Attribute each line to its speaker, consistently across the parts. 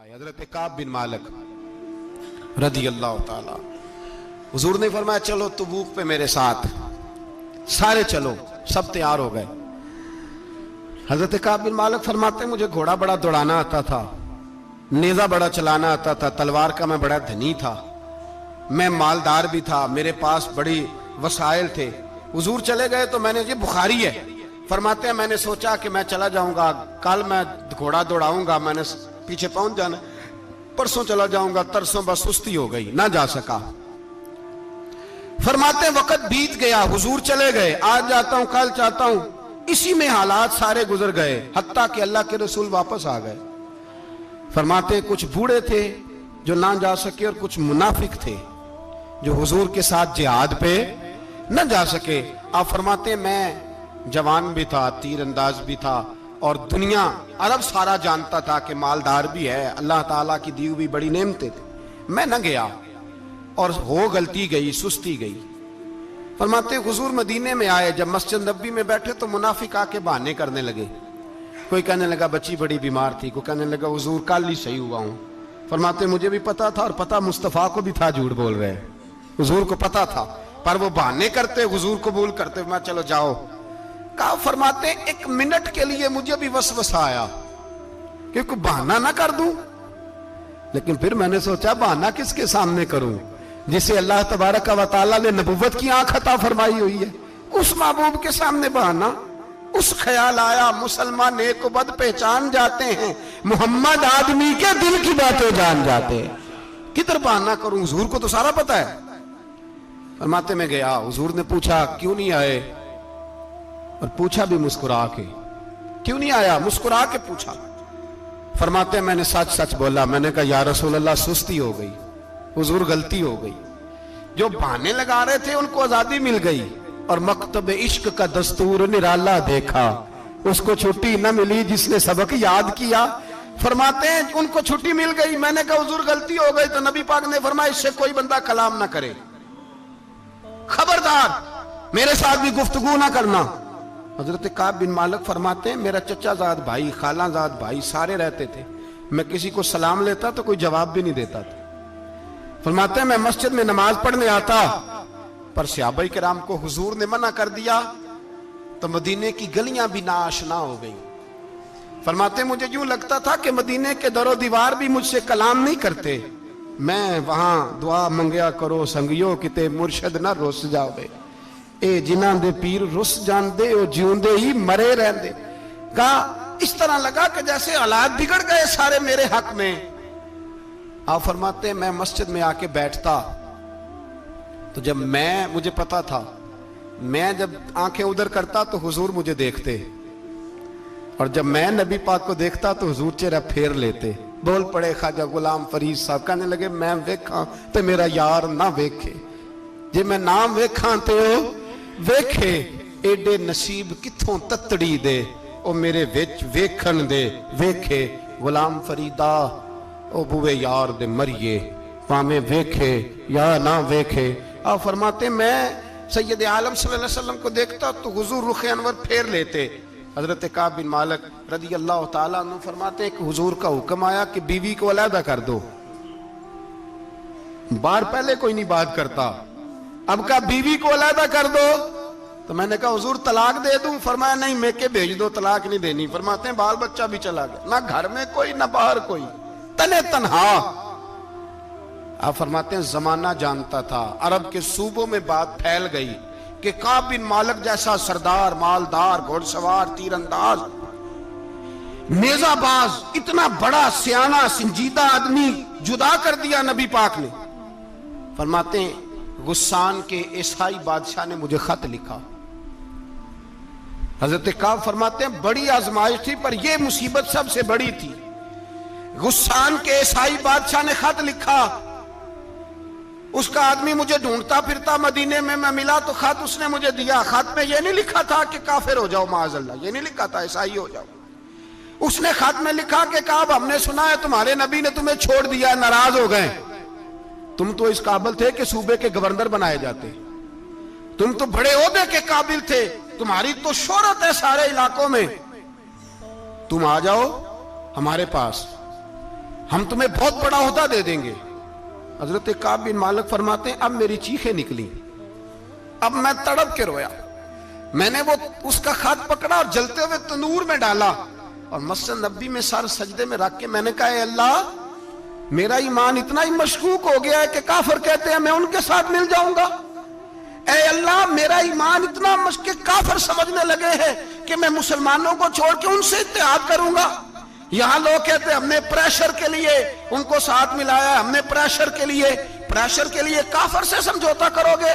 Speaker 1: हजरत काब बिन मालिक रदी अल्लाह ताला, हुजूर ने फरमाया चलो तबूक पे मेरे साथ, सारे चलो, सब तैयार हो गए। हजरत काब बिन मालिक फरमाते मुझे घोड़ा बड़ा दौड़ाना आता था, नेजा बड़ा चलाना आता था, तलवार का मैं बड़ा धनी था, मैं मालदार भी था, मेरे पास बड़ी वसाइल थे। हुजूर चले गए तो मैंने, ये बुखारी है, फरमाते हैं मैंने सोचा कि मैं चला जाऊंगा, कल मैं घोड़ा दौड़ाऊंगा, मैंने पीछे पहुंच जाना, परसों चला जाऊंगा, तरसों बस सुस्ती हो गई, ना जा सका। फरमाते वक्त बीत गया, हुजूर चले गए, आज जाता हूं कल चाहता हूं, इसी में हालात सारे गुजर गए, हत्ता कि अल्लाह के रसूल वापस आ गए। फरमाते कुछ बूढ़े थे जो ना जा सके और कुछ मुनाफिक थे जो हुजूर के साथ जिहाद पे न जा सके। आप फरमाते मैं जवान भी था, तीर अंदाज भी था, और दुनिया अरब सारा जानता था कि मालदार भी है, अल्लाह ताला की दी हुई बड़ी नेमतें थे, मैं न गया और हो गलती गई, सुस्ती गई। फरमाते हुजूर मदीने में आए, जब मस्जिद नबी में बैठे तो मुनाफिक आके बहाने करने लगे, कोई कहने लगा बच्ची बड़ी बीमार थी, कोई कहने लगा हुजूर कल ही सही हुआ हूं। फरमाते मुझे भी पता था और पता मुस्तफा को भी था झूठ बोल रहे, हुजूर को पता था, पर वो बहाने करते, हुजूर कबूल करते, मैं चलो जाओ। कहा फरमाते एक मिनट के लिए मुझे भी वसवसा आया कि कोई बहाना ना कर दूं, लेकिन फिर मैंने सोचा बहाना किसके सामने करूं, जिसे अल्लाह तबारक व तआला ने नबुव्वत की आंख अता फरमाई हुई है, उस महबूब के सामने बहाना। उस ख्याल आया मुसलमान नेक को बद पहचान जाते हैं, मोहम्मद आदमी के दिल की बातें जान जाते हैं, किधर बहाना करूं, हुजूर को तो सारा पता है। फरमाते में गया, हुजूर ने पूछा क्यों नहीं आए, और पूछा भी मुस्कुरा के, क्यों नहीं आया, मुस्कुरा के पूछा। फरमाते मैंने सच सच बोला, मैंने कहा या रसूल अल्लाह सुस्ती हो गई, हुजूर गलती हो गई, जो बहाने लगा रहे थे उनको आजादी मिल गई, और मकतब इश्क का दस्तूर निराला देखा, उसको छुट्टी न मिली जिसने सबक याद किया। फरमाते हैं उनको छुट्टी मिल गई, मैंने कहा हुजूर गलती हो गई, तो नबी पाक ने फरमाया इससे कोई बंदा कलाम ना करे, खबरदार मेरे साथ भी गुफ्तगू ना करना। हजरत काब बिन मालिक फरमाते हैं मेरा चचाजाद भाई, खालाजाद भाई सारे रहते थे, मैं किसी को सलाम लेता तो कोई जवाब भी नहीं देता था। फरमाते हैं मैं मस्जिद में नमाज पढ़ने आता, पर सहाबाए किराम को हुजूर ने मना कर दिया तो मदीने की गलियां भी नाआशना हो गई। फरमाते मुझे यूं लगता था कि मदीने के दरो दीवार भी मुझसे कलाम नहीं करते, मैं वहां दुआ मंगया करो संगियो किते मुर्शद ना रुस जावे, ए जिन्हां दे पीर रुस जांदे ओ जिउंदे ही मरे रहंदे। कहा इस तरह लगा कि जैसे हालात बिगड़ गए सारे मेरे हक में। आप फरमाते मैं मस्जिद में आके बैठता तो जब मुझे पता था, मैं जब आंखें उधर करता तो हुजूर मुझे देखते, और जब मैं नबी पाक को देखता तो हुजूर चेहरा फेर लेते। बोल पड़े ख्वाजा गुलाम फरीद साहब, कहने लगे मैं वेखा तो मेरा यार ना वेखे, जे मैं ना वेखा तो वेखे, एडे नसीब किथों ततड़ी दे ओ मेरे विच वेखण दे वेखे, गुलाम फरीदा ओ बुए यार दे मरिए भावें वेखे या ना वेखे। आप फरमाते मैं सैयद आलम सल्लल्लाहु अलैहि वसल्लम को देखता तो हुजूर रुख अनवर फेर लेते। हजरत काब बिन मालिक रदी अल्लाह ताला अन्हु फरमाते एक हुजूर का हुक्म आया कि बीवी को अलहदा कर दो, बार पहले कोई नहीं बात करता, अब का बीवी को अलहदा कर दो, तो मैंने कहा हुजूर तलाक दे दूं, फरमाया नहीं मेके भेज दो, तलाक नहीं देनी। फरमाते हैं बाल बच्चा भी चला गया, ना घर में कोई ना बाहर कोई, तने तन्हा। आप फरमाते हैं जमाना जानता था, अरब के सूबों में बात फैल गई कि काब बिन मालिक जैसा सरदार, मालदार, घोड़सवार, तीरंदाज, नेजाबाज, इतना बड़ा सियाना संजीदा आदमी जुदा कर दिया नबी पाक ने। फरमाते हैं गुस्सान के ईसाई बादशाह ने मुझे खत लिखा। हजरत काब फरमाते हैं बड़ी आजमाइश थी, पर यह मुसीबत सबसे बड़ी थी। गुस्सान के ईसाई बादशाह ने खत लिखा, उसका आदमी मुझे ढूंढता फिरता मदीने में, मैं मिला तो खत उसने मुझे दिया। खत में यह नहीं लिखा था कि काफिर हो जाओ माअज़ल्लाह, यह नहीं लिखा था ईसाई हो जाओ। उसने खत में लिखा कि काब हमने सुना है तुम्हारे नबी ने तुम्हें छोड़ दिया, नाराज हो गए, तुम तो इस काबिल थे कि सूबे के गवर्नर बनाए जाते, तुम तो बड़े ओहदे के काबिल थे, तुम्हारी तो शोहरत है सारे इलाकों में, तुम आ जाओ हमारे पास। हम तुम्हें बहुत बड़ा ओहदा दे देंगे। हजरत काब बिन मालिक फरमाते हैं अब मेरी चीखें निकली, अब मैं तड़प के रोया। मैंने वो उसका खत पकड़ा और जलते हुए तंदूर में डाला और मस्जिद नबी में सर सजदे में रख के मैंने कहा, ए अल्लाह मेरा ईमान इतना ही मशकूक हो गया है कि काफिर कहते हैं मैं उनके साथ मिल जाऊंगा। ए अल्लाह मेरा ईमान इतना के काफिर समझने लगे हैं कि मैं मुसलमानों को छोड़ के उनसे इत्तेहाद करूंगा। यहां लोग कहते हैं हमने प्रेशर के लिए उनको साथ मिलाया, हमने प्रेशर के लिए काफिर से समझौता करोगे,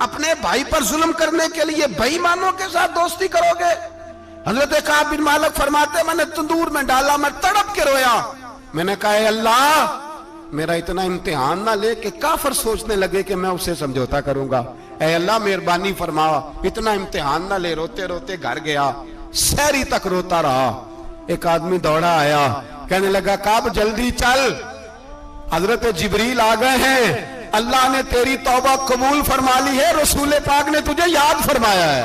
Speaker 1: अपने भाई पर जुल्म करने के लिए बेईमानों के साथ दोस्ती करोगे। हजरत काब बिन मालिक फरमाते मैंने तंदूर में डाला, मैं तड़प के रोया। मैंने कहा अल्लाह मेरा इतना इम्तिहान ना ले कि काफिर सोचने लगे कि मैं उससे समझौता करूंगा। ऐ अल्लाह मेहरबानी फरमा, इतना इम्तिहान ना ले। रोते रोते घर गया, शहरी तक रोता रहा। एक आदमी दौड़ा आया, कहने लगा काब जल्दी चल, हजरत जिब्रील आ गए हैं, अल्लाह ने तेरी तौबा कबूल फरमा ली है, रसूल पाक ने तुझे याद फरमाया है,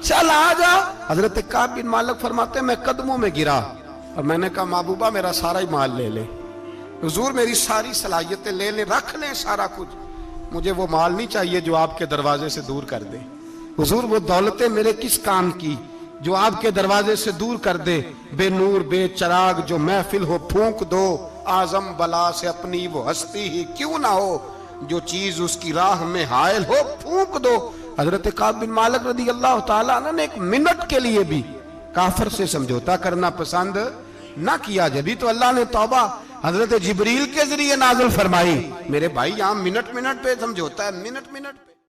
Speaker 1: चल आ जा। हजरत काब बिन मालिक फरमाते मैं कदमों में गिरा और मैंने कहा महबूबा मेरा सारा ही माल ले ले, हुजूर मेरी सारी सलाहियतें ले ले, रख ले सारा कुछ, मुझे वो माल नहीं चाहिए जो आपके दरवाजे से दूर कर दे। हुजूर वो दौलतें मेरे किस काम की जो आपके दरवाजे से दूर कर दे। बेनूर बेचराग जो महफिल हो फूंक दो, आजम बला से अपनी वो हस्ती ही क्यों ना हो, जो चीज उसकी राह में हायल हो फूंक दो। हजरत काब बिन मालिक रदी अल्लाह ताला अन्हु ने एक मिनट के लिए भी काफिर से समझौता करना पसंद ना किया। जब तो अल्लाह ने तौबा हजरत जिब्रील के जरिए नाज़िल फरमाई। मेरे भाई यहाँ मिनट पे समझौता है, मिनट पे।